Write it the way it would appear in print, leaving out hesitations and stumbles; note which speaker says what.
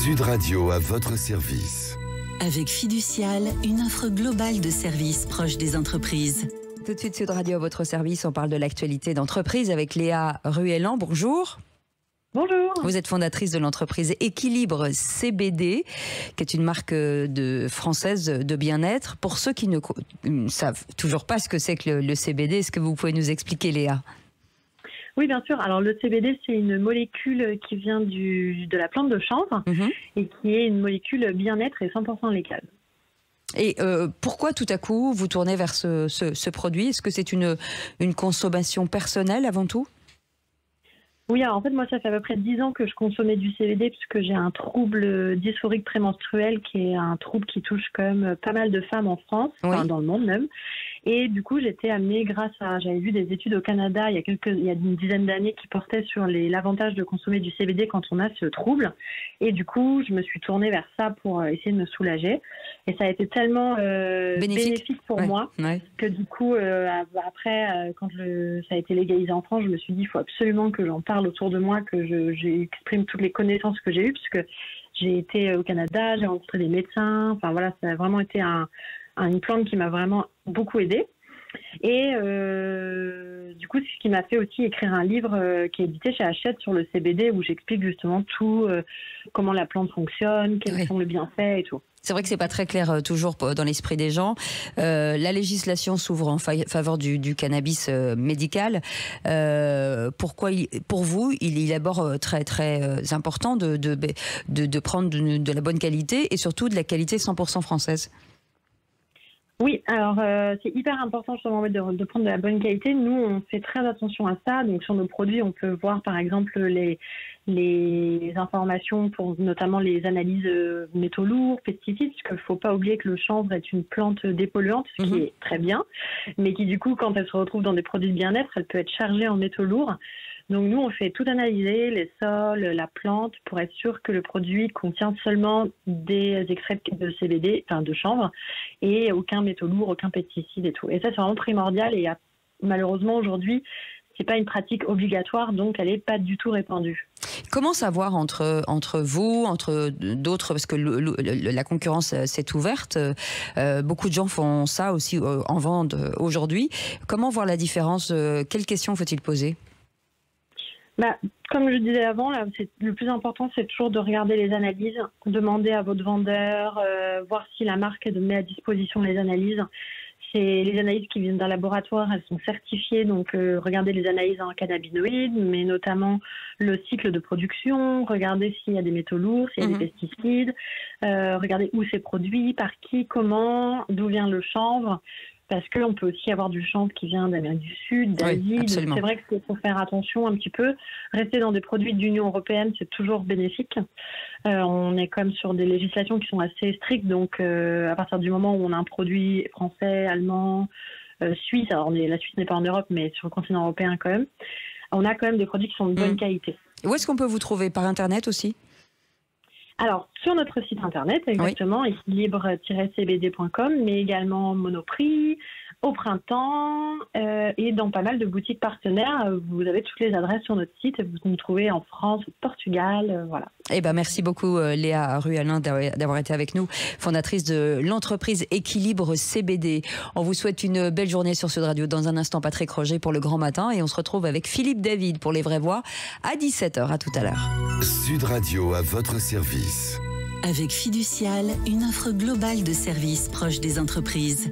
Speaker 1: Sud Radio à votre service.
Speaker 2: Avec Fiducial, une offre globale de services proches des entreprises.
Speaker 3: Tout de suite, Sud Radio à votre service. On parle de l'actualité d'entreprise avec Léa Ruelland. Bonjour.
Speaker 4: Bonjour.
Speaker 3: Vous êtes fondatrice de l'entreprise Équilibre CBD, qui est une marque française de bien-être. Pour ceux qui ne savent toujours pas ce que c'est que le CBD, est-ce que vous pouvez nous expliquer, Léa ?
Speaker 4: Oui, bien sûr. Alors, le CBD, c'est une molécule qui vient de la plante de chanvre et qui est une molécule bien-être et 100% légale.
Speaker 3: Et pourquoi tout à coup vous tournez vers ce produit ? Est-ce que c'est une consommation personnelle avant tout ?
Speaker 4: Oui, alors en fait, moi, ça fait à peu près 10 ans que je consommais du CBD puisque j'ai un trouble dysphorique prémenstruel qui est un trouble qui touche quand même pas mal de femmes en France, enfin, dans le monde même. Et du coup, j'étais amenée j'avais vu des études au Canada il y a une dizaine d'années qui portaient sur l'avantage de consommer du CBD quand on a ce trouble. Et du coup, je me suis tournée vers ça pour essayer de me soulager. Et ça a été tellement bénéfique pour moi que du coup, après, quand ça a été légalisé en France, je me suis dit, il faut absolument que j'en parle autour de moi, que j'exprime toutes les connaissances que j'ai eues, puisque j'ai été au Canada, j'ai rencontré des médecins. Enfin voilà, ça a vraiment été une plante qui m'a vraiment beaucoup aidée. Et du coup, c'est ce qui m'a fait aussi écrire un livre qui est édité chez Hachette sur le CBD, où j'explique justement tout, comment la plante fonctionne, quels sont les bienfaits et tout.
Speaker 3: C'est vrai que c'est pas très clair toujours dans l'esprit des gens. La législation s'ouvre en faveur du cannabis médical. Pourquoi, pour vous, il est d'abord très très important de prendre de la bonne qualité et surtout de la qualité 100% française?
Speaker 4: Oui, alors c'est hyper important justement de prendre de la bonne qualité. Nous, on fait très attention à ça. Donc sur nos produits, on peut voir par exemple les informations pour notamment les analyses métaux lourds, pesticides, parce qu'il ne faut pas oublier que le chanvre est une plante dépolluante, ce qui est très bien, mais qui du coup, quand elle se retrouve dans des produits de bien-être, elle peut être chargée en métaux lourds. Donc nous, on fait tout analyser, les sols, la plante, pour être sûr que le produit contient seulement des extraits de CBD, enfin de chanvre, et aucun métaux lourd, aucun pesticide et tout. Et ça, c'est vraiment primordial. Et malheureusement, aujourd'hui, c'est pas une pratique obligatoire, donc elle n'est pas du tout répandue.
Speaker 3: Comment savoir entre vous, entre d'autres, parce que la concurrence s'est ouverte, beaucoup de gens font ça aussi en vente aujourd'hui. Comment voir la différence? Quelles questions faut-il poser?
Speaker 4: Comme je disais avant, le plus important, c'est toujours de regarder les analyses, demander à votre vendeur, voir si la marque met à disposition les analyses. C'est les analyses qui viennent d'un laboratoire, elles sont certifiées, donc regardez les analyses en cannabinoïdes, mais notamment le cycle de production, regardez s'il y a des métaux lourds, s'il y a des pesticides, regardez où c'est produit, par qui, comment, d'où vient le chanvre. Parce qu'on peut aussi avoir du chanvre qui vient d'Amérique du Sud, d'Asie. Oui, c'est vrai qu'il faut faire attention un petit peu. Rester dans des produits de l'Union européenne, c'est toujours bénéfique. On est quand même sur des législations qui sont assez strictes. Donc, à partir du moment où on a un produit français, allemand, suisse, alors la Suisse n'est pas en Europe, mais sur le continent européen quand même, on a quand même des produits qui sont de bonne qualité.
Speaker 3: Où est-ce qu'on peut vous trouver? Par Internet aussi?
Speaker 4: Alors, sur notre site internet, exactement, équilibre-cbd.com, mais également Monoprix, au printemps, et dans pas mal de boutiques partenaires. Vous avez toutes les adresses sur notre site et vous nous trouvez en France, au Portugal, voilà.
Speaker 3: Merci beaucoup Léa Ruelland d'avoir été avec nous, fondatrice de l'entreprise Équilibre CBD. On vous souhaite une belle journée sur Sud Radio. Dans un instant, Patrick Roger pour le Grand Matin, et on se retrouve avec Philippe David pour Les Vraies Voix à 17h. À tout à l'heure.
Speaker 1: Sud Radio à votre service.
Speaker 2: Avec Fiducial, une offre globale de services proches des entreprises.